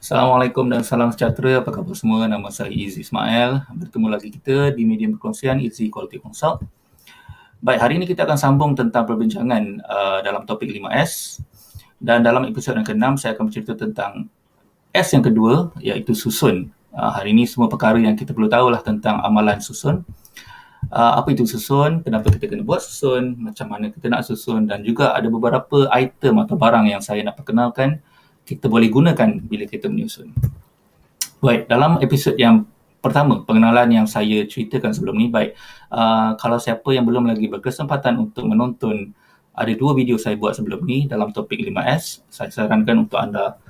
Assalamualaikum dan salam sejahtera. Apa khabar semua? Nama saya Izzy Ismail. Bertemu lagi kita di medium perkongsian Izzy Quality Consult. Baik, hari ini kita akan sambung tentang perbincangan dalam topik 5S. Dan dalam episod yang ke-6, saya akan bercerita tentang S yang kedua, iaitu susun. Hari ini semua perkara yang kita perlu tahulah tentang amalan susun. Apa itu susun, kenapa kita kena buat susun, macam mana kita nak susun, dan juga ada beberapa item atau barang yang saya nak perkenalkan kita boleh gunakan bila kita menyusun. Baik, dalam episod yang pertama, pengenalan yang saya ceritakan sebelum ni, kalau siapa yang belum lagi berkesempatan untuk menonton, ada 2 video saya buat sebelum ni dalam topik 5S, saya sarankan untuk anda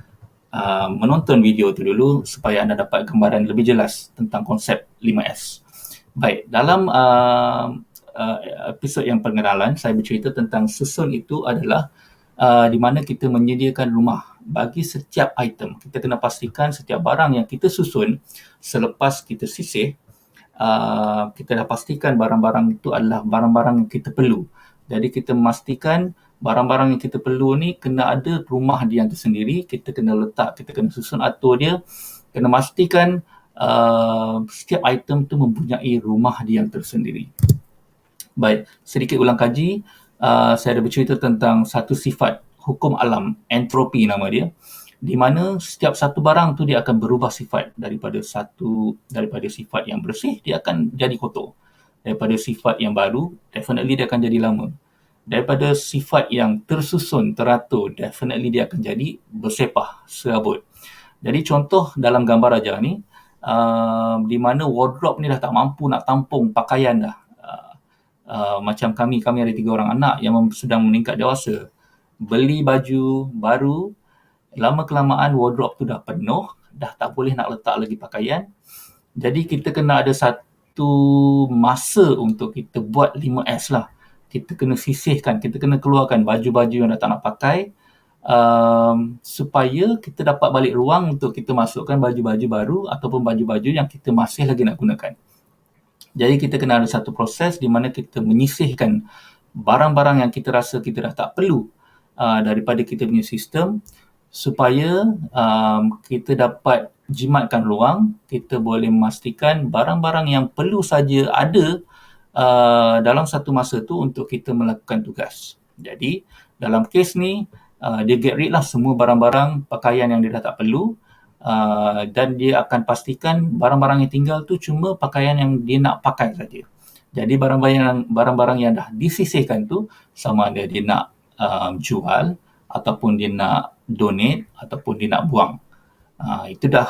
menonton video tu dulu supaya anda dapat gambaran lebih jelas tentang konsep 5S. Baik, dalam episod yang pengenalan, saya bercerita tentang susun itu adalah di mana kita menyediakan rumah bagi setiap item. Kita kena pastikan setiap barang yang kita susun selepas kita sisih, kita dah pastikan barang-barang itu adalah barang-barang yang kita perlu. Jadi kita memastikan barang-barang yang kita perlu ni kena ada rumah dia yang tersendiri, kita kena letak, kita kena susun atur dia, kena pastikan setiap item tu mempunyai rumah dia yang tersendiri. Baik, sedikit ulang kaji, saya ada bercerita tentang satu sifat hukum alam, entropi nama dia, di mana setiap satu barang tu dia akan berubah sifat daripada sifat yang bersih dia akan jadi kotor. Daripada sifat yang baru, definitely dia akan jadi lama. Daripada sifat yang tersusun, teratur, definitely dia akan jadi bersepah, serabut. Jadi contoh dalam gambar ajar ni, di mana wardrobe ni dah tak mampu nak tampung pakaian dah. Macam kami ada 3 orang anak yang sedang meningkat dewasa. Beli baju baru, lama-kelamaan wardrobe tu dah penuh, dah tak boleh nak letak lagi pakaian. Jadi kita kena ada satu masa untuk kita buat 5S lah. Kita kena sisihkan, kita kena keluarkan baju-baju yang dah tak nak pakai, supaya kita dapat balik ruang untuk kita masukkan baju-baju baru ataupun baju-baju yang kita masih lagi nak gunakan. Jadi kita kena ada satu proses di mana kita menyisihkan barang-barang yang kita rasa kita dah tak perlu daripada kita punya sistem, supaya kita dapat jimatkan ruang, kita boleh memastikan barang-barang yang perlu saja ada dalam satu masa tu untuk kita melakukan tugas. Jadi dalam kes ni, dia get rid lah semua barang-barang pakaian yang dia dah tak perlu, dan dia akan pastikan barang-barang yang tinggal tu cuma pakaian yang dia nak pakai saja. Jadi barang-barang yang dah disisihkan tu, sama ada dia nak jual ataupun dia nak donate ataupun dia nak buang. Itu dah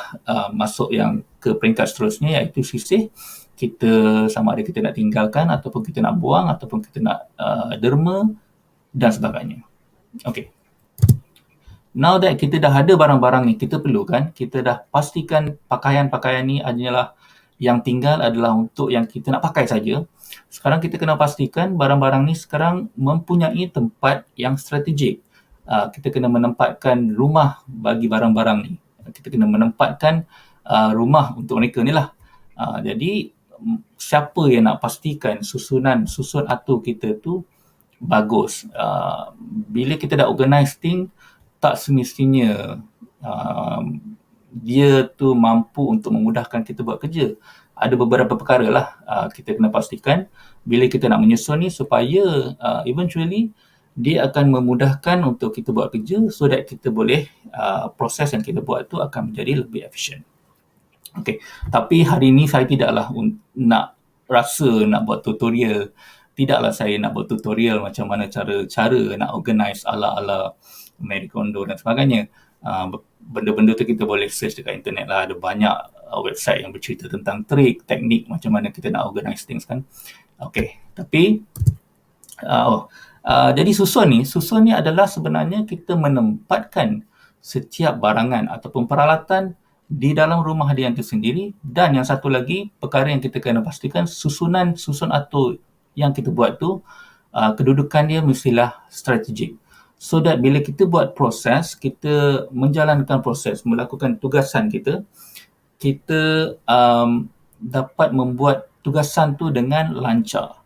masuk yang ke peringkat seterusnya, iaitu sisih. Kita sama ada kita nak tinggalkan ataupun kita nak buang ataupun kita nak derma dan sebagainya. Okey. Now that kita dah ada barang-barang ni kita perlukan, kita dah pastikan pakaian-pakaian ni adalah yang tinggal adalah untuk yang kita nak pakai saja. Sekarang kita kena pastikan barang-barang ni sekarang mempunyai tempat yang strategik. Kita kena menempatkan rumah bagi barang-barang ni. Kita kena menempatkan rumah untuk mereka ni lah. Jadi siapa yang nak pastikan susun atur kita tu bagus. Bila kita dah organize thing, tak semestinya dia tu mampu untuk memudahkan kita buat kerja. Ada beberapa perkara lah kita kena pastikan bila kita nak menyusun ni, supaya eventually dia akan memudahkan untuk kita buat kerja, so that kita boleh proses yang kita buat tu akan menjadi lebih efisien. Okey, tapi hari ni saya tidaklah nak buat tutorial. Tidaklah saya nak buat tutorial macam mana cara nak organize ala-ala Marie Kondo dan sebagainya. Benda-benda tu kita boleh search dekat internet lah. Ada banyak website yang bercerita tentang trik, teknik macam mana kita nak organize things kan. Okey, tapi jadi susun ni adalah sebenarnya kita menempatkan setiap barangan ataupun peralatan di dalam rumah dia yang tersendiri. Dan yang satu lagi, perkara yang kita kena pastikan, susun atur yang kita buat tu, kedudukan dia mestilah strategik. So that bila kita buat proses, kita menjalankan proses, melakukan tugasan kita dapat membuat tugasan tu dengan lancar.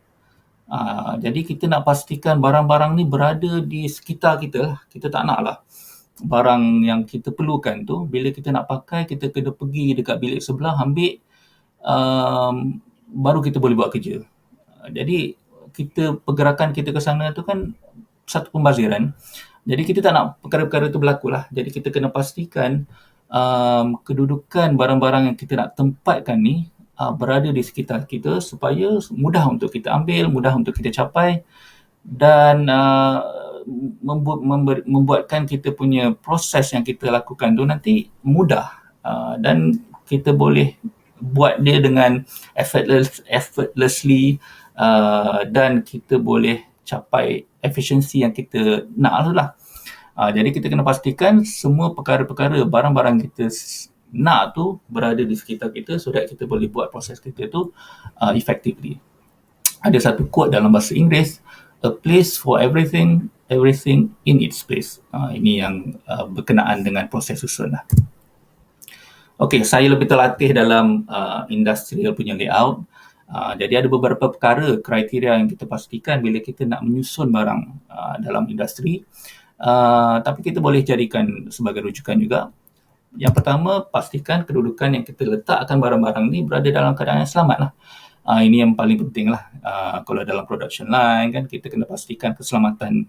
Jadi kita nak pastikan barang-barang ni berada di sekitar kita lah. Kita tak nak lah barang yang kita perlukan tu, bila kita nak pakai, kita kena pergi dekat bilik sebelah, ambil, baru kita boleh buat kerja. Jadi, pergerakan kita ke sana tu kan satu pembaziran. Jadi, kita tak nak perkara-perkara tu berlaku lah. Jadi, kita kena pastikan kedudukan barang-barang yang kita nak tempatkan ni berada di sekitar kita supaya mudah untuk kita ambil, mudah untuk kita capai dan membuatkan kita punya proses yang kita lakukan tu nanti mudah dan kita boleh buat dia dengan effortlessly dan kita boleh capai efisiensi yang kita nak lah. Jadi kita kena pastikan semua perkara-perkara barang-barang kita nak tu berada di sekitar kita so that kita boleh buat proses kita tu effectively. Ada satu quote dalam bahasa Inggeris, a place for everything, everything in its place. Ini yang berkenaan dengan proses susun lah. Okey, saya lebih terlatih dalam industrial punya layout. Jadi ada beberapa perkara, kriteria yang kita pastikan bila kita nak menyusun barang dalam industri. Tapi kita boleh jadikan sebagai rujukan juga. Yang pertama, pastikan kedudukan yang kita letakkan barang-barang ni berada dalam keadaan yang selamat lah. Ini yang paling penting lah. Kalau dalam production line kan, kita kena pastikan keselamatan.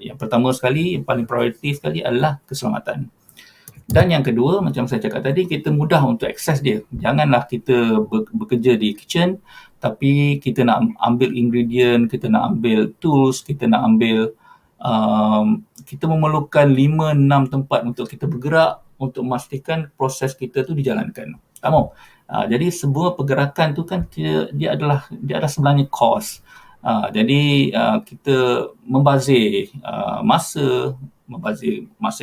Yang pertama sekali, yang paling prioriti sekali adalah keselamatan. Dan yang kedua, macam saya cakap tadi, kita mudah untuk akses dia. Janganlah kita bekerja di kitchen, tapi kita nak ambil ingredient, kita nak ambil tools, kita nak ambil, kita memerlukan 5-6 tempat untuk kita bergerak untuk memastikan proses kita tu dijalankan. Tak mahu. Jadi semua pergerakan tu kan dia adalah sebenarnya cost. Jadi kita membazir masa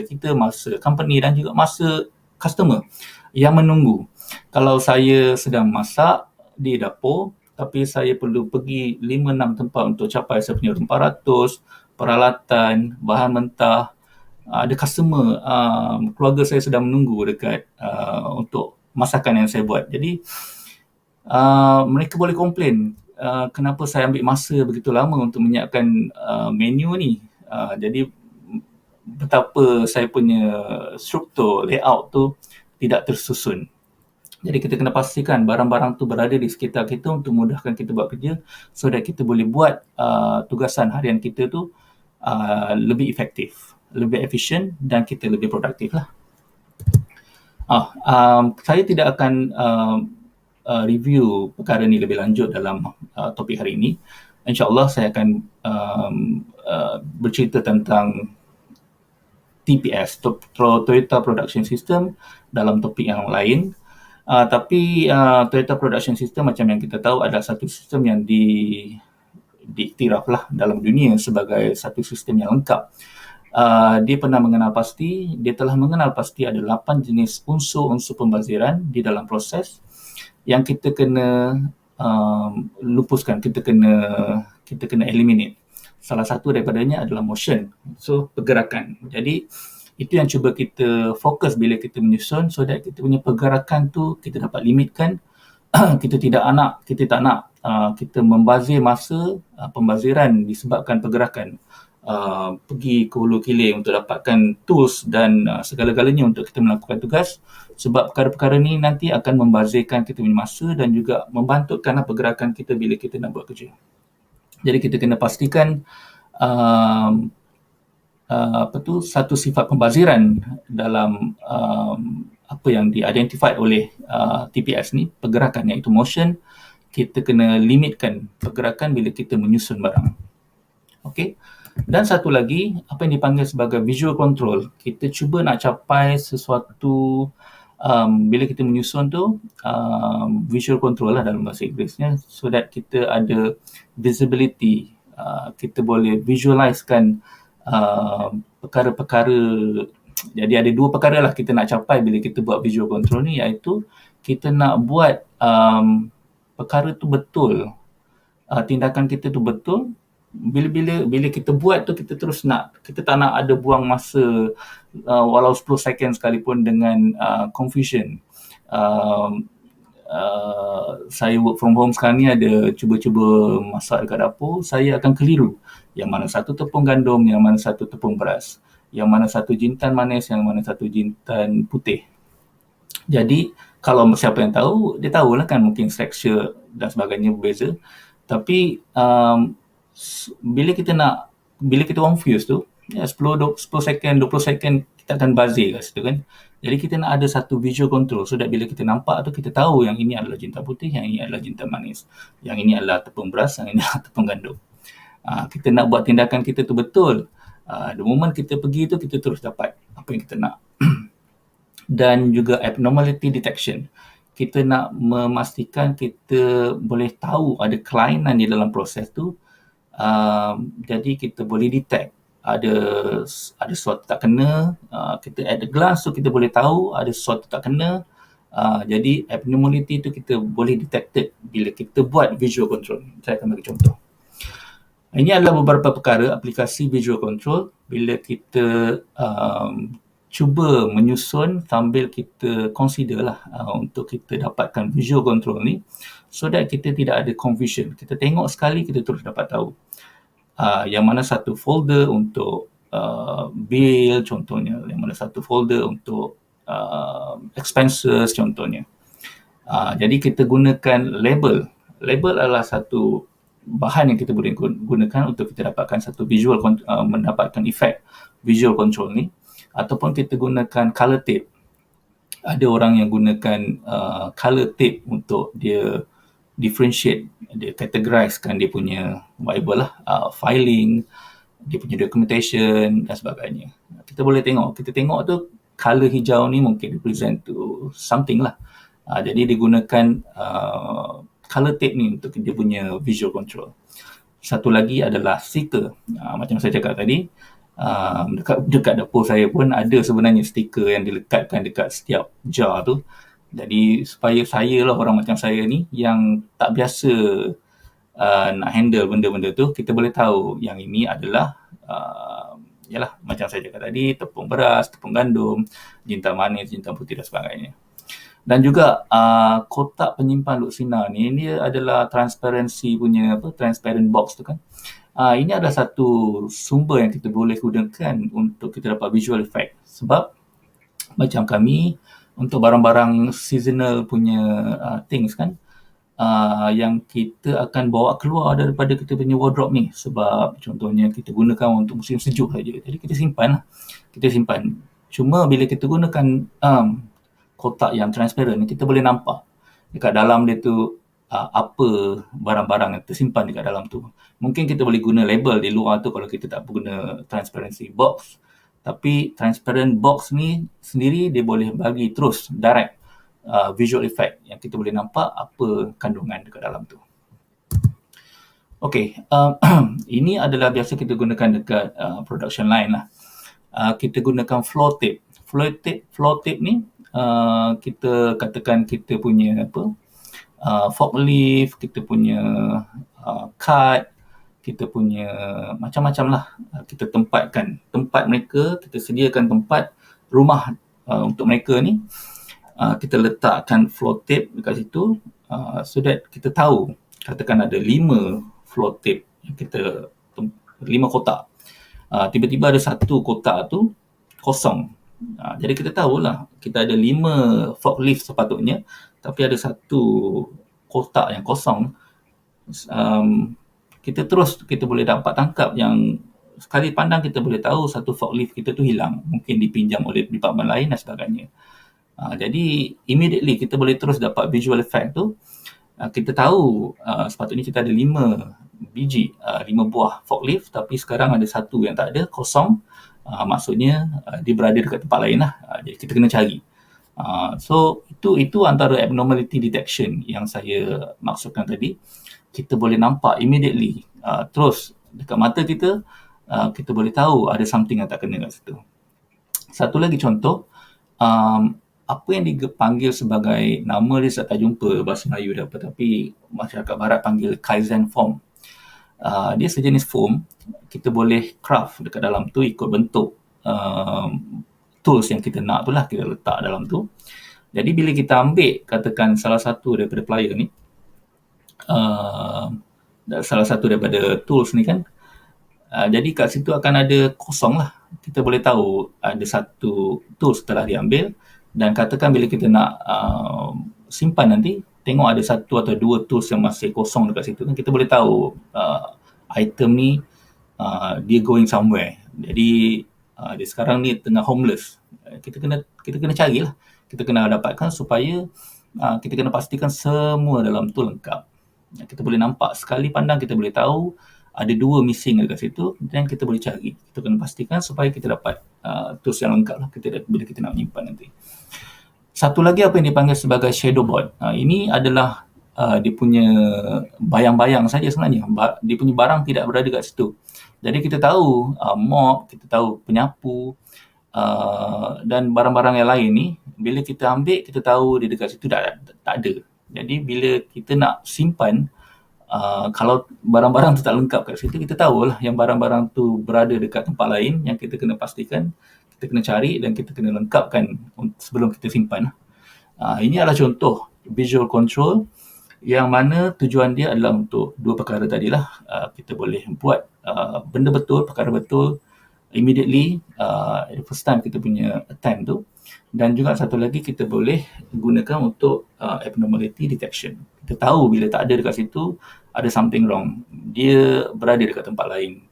kita, masa company dan juga masa customer yang menunggu. Kalau saya sedang masak di dapur, tapi saya perlu pergi 5-6 tempat untuk capai saya punya rempah ratus, peralatan, bahan mentah, ada customer, keluarga saya sedang menunggu dekat untuk masakan yang saya buat. Jadi mereka boleh komplain, kenapa saya ambil masa begitu lama untuk menyiapkan menu ni. Jadi betapa saya punya struktur layout tu tidak tersusun. Jadi kita kena pastikan barang-barang tu berada di sekitar kita untuk mudahkan kita buat kerja so that kita boleh buat tugasan harian kita tu lebih efektif, lebih efisien dan kita lebih produktif lah. Saya tidak akan review perkara ni lebih lanjut dalam topik hari ini. InsyaAllah saya akan bercerita tentang TPS, Toyota Production System, dalam topik yang lain. Tapi Toyota Production System macam yang kita tahu adalah satu sistem yang diiktiraf lah dalam dunia sebagai satu sistem yang lengkap. Dia telah mengenal pasti ada 8 jenis unsur-unsur pembaziran di dalam proses yang kita kena lupuskan, kita kena eliminate. Salah satu daripadanya adalah motion, so pergerakan. Jadi itu yang cuba kita fokus bila kita menyusun so that kita punya pergerakan tu kita dapat limitkan. kita tak nak kita membazir masa pembaziran disebabkan pergerakan. Pergi ke hulu hilir untuk dapatkan tools dan segala-galanya untuk kita melakukan tugas, sebab perkara-perkara ni nanti akan membazirkan kita punya masa dan juga membantukanlah pergerakan kita bila kita nak buat kerja. Jadi kita kena pastikan satu sifat pembaziran dalam apa yang di-identified oleh TPS ni, pergerakan iaitu motion. Kita kena limitkan pergerakan bila kita menyusun barang. Okey. Dan satu lagi, apa yang dipanggil sebagai visual control. Kita cuba nak capai sesuatu bila kita menyusun tu, visual control lah dalam bahasa Inggerisnya, so that kita ada visibility, kita boleh visualizekan perkara-perkara. Jadi ada dua perkara lah kita nak capai bila kita buat visual control ni, iaitu kita nak buat perkara tu betul, tindakan kita tu betul. Bila kita buat tu, kita tak nak ada buang masa walau 10 second sekalipun dengan confusion. Saya work from home sekarang ni, ada cuba-cuba masak dekat dapur, saya akan keliru yang mana satu tepung gandum, yang mana satu tepung beras, yang mana satu jintan manis, yang mana satu jintan putih. Jadi kalau siapa yang tahu, dia tahulah kan mungkin tekstur dan sebagainya berbeza. Tapi bila kita confuse tu, ya 10 second, 20 second kita akan buzzer kat situ kan. Jadi kita nak ada satu visual control so that bila kita nampak tu kita tahu yang ini adalah jintan putih, yang ini adalah jintan manis, yang ini adalah tepung beras, yang ini adalah tepung gandum. Kita nak buat tindakan kita tu betul. The moment kita pergi tu kita terus dapat apa yang kita nak. Dan juga abnormality detection. Kita nak memastikan kita boleh tahu ada kelainan di dalam proses tu. Jadi kita boleh detect ada sesuatu tak kena, kita at a glance tu kita boleh tahu ada sesuatu tak kena. Jadi abnormality tu kita boleh detected bila kita buat visual control. Saya akan bagi contoh. Ini adalah beberapa perkara aplikasi visual control bila kita cuba menyusun sambil kita consider lah untuk kita dapatkan visual control ni so that kita tidak ada confusion. Kita tengok sekali kita terus dapat tahu yang mana satu folder untuk bill contohnya, yang mana satu folder untuk expenses contohnya. Jadi kita gunakan label. Label adalah satu bahan yang kita boleh gunakan untuk kita dapatkan satu visual, mendapatkan efek visual control ni. Ataupun kita gunakan color tape. Ada orang yang gunakan color tape untuk dia differentiate, dia categorizekan dia punya whatever lah, filing, dia punya documentation dan sebagainya. Kita boleh tengok, kita tengok tu color hijau ni mungkin represent to something lah. Jadi dia gunakan color tape ni untuk dia punya visual control. Satu lagi adalah stiker. Macam saya cakap tadi, dekat dapur saya pun ada sebenarnya stiker yang dilekatkan dekat setiap jar tu. Jadi supaya saya lah, orang macam saya ni yang tak biasa nak handle benda-benda tu, kita boleh tahu yang ini adalah yalah macam saya cakap tadi, tepung beras, tepung gandum, jintan manis, jintan putih dan sebagainya. Dan juga kotak penyimpan luksina ni, dia adalah transparency punya transparent box tu kan. Ini adalah satu sumber yang kita boleh gunakan untuk kita dapat visual effect. Sebab macam kami, untuk barang-barang seasonal punya things kan, yang kita akan bawa keluar daripada kita punya wardrobe ni. Sebab contohnya kita gunakan untuk musim sejuk saja. Jadi kita simpan lah. Kita simpan. Cuma bila kita gunakan kotak yang transparent, kita boleh nampak dekat dalam dia tu apa barang-barang yang tersimpan dekat dalam tu. Mungkin kita boleh guna label di luar tu kalau kita tak guna transparency box. Tapi transparent box ni sendiri dia boleh bagi terus direct visual effect yang kita boleh nampak apa kandungan dekat dalam tu. Okey, ini adalah biasa kita gunakan dekat production line lah. Kita gunakan floor tape. Floor tape ni kita katakan kita punya forklift, kita punya cart, kita punya macam-macam lah. Kita tempatkan tempat mereka, kita sediakan tempat rumah untuk mereka ni. Kita letakkan floor tape dekat situ so that kita tahu, katakan ada 5 floor tape yang kita 5 kotak. Tiba-tiba ada satu kotak tu kosong. Jadi kita tahulah kita ada 5 forklift sepatutnya, tapi ada satu kotak yang kosong. Kita boleh dapat tangkap yang sekali pandang kita boleh tahu satu forklift kita tu hilang, mungkin dipinjam oleh department lain dan sebagainya. Jadi immediately kita boleh terus dapat visual effect tu. Kita tahu sepatutnya kita ada 5 biji, 5 buah forklift, tapi sekarang ada satu yang tak ada, kosong. Maksudnya dia berada dekat tempat lain lah. Jadi kita kena cari. So itu antara abnormality detection yang saya maksudkan tadi. Kita boleh nampak immediately, terus dekat mata kita, kita boleh tahu ada something yang tak kena kat situ. Satu lagi contoh, apa yang dipanggil sebagai, nama dia saya tak jumpa bahasa Melayu dia apa, tapi masyarakat barat panggil Kaizen form. Dia sejenis foam, kita boleh craft dekat dalam tu ikut bentuk tools yang kita nak tu lah, kita letak dalam tu. Jadi bila kita ambil katakan salah satu daripada plier ni, salah satu daripada tools ni kan, jadi kat situ akan ada kosong lah. kita boleh tahu ada satu tools telah diambil, dan katakan bila kita nak simpan nanti, tengok ada satu atau dua tools yang masih kosong dekat situ, kan kita boleh tahu item ni dia going somewhere. Jadi dia sekarang ni tengah homeless. Kita kena carilah. Kita kena dapatkan supaya kita kena pastikan semua dalam tu lengkap. Kita boleh nampak, sekali pandang kita boleh tahu ada dua missing dekat situ, dan kita boleh cari. Kita kena pastikan supaya kita dapat tools yang lengkap lah bila kita nak menyimpan nanti. Satu lagi apa yang dipanggil sebagai shadow board. Ini adalah dia punya bayang-bayang saja sebenarnya. Dia punya barang tidak berada kat situ. Jadi kita tahu mop, kita tahu penyapu, dan barang-barang yang lain ni, bila kita ambil, kita tahu dia dekat situ tak ada. Jadi bila kita nak simpan, kalau barang-barang tu tak lengkap kat situ, kita tahulah yang barang-barang tu berada dekat tempat lain yang kita kena pastikan, kita kena cari dan kita kena lengkapkan sebelum kita simpan. Ini adalah contoh visual control yang mana tujuan dia adalah untuk dua perkara tadilah. Kita boleh buat benda betul, perkara betul immediately at the first time kita punya attempt tu, dan juga satu lagi kita boleh gunakan untuk abnormality detection. Kita tahu bila tak ada dekat situ, ada something wrong, dia berada dekat tempat lain,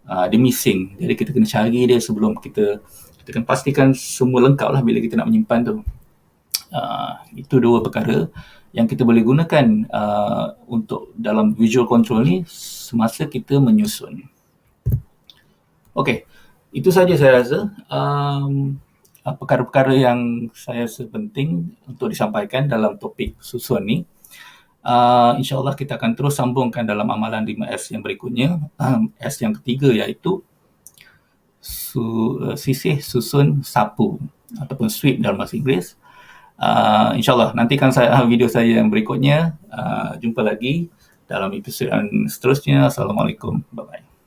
dia missing. Jadi kita kena cari dia sebelum kita kena pastikan semua lengkap lah bila kita nak menyimpan tu. Itu dua perkara yang kita boleh gunakan untuk dalam visual control ni semasa kita menyusun. Okey, itu saja saya rasa perkara-perkara yang saya rasa penting untuk disampaikan dalam topik susun ni. InsyaAllah kita akan terus sambungkan dalam amalan 5S yang berikutnya. S yang ketiga iaitu sisih, susun, sapu ataupun sweep dalam bahasa Inggeris. InsyaAllah nantikan video saya yang berikutnya. Jumpa lagi dalam episod yang seterusnya. Assalamualaikum. Bye-bye.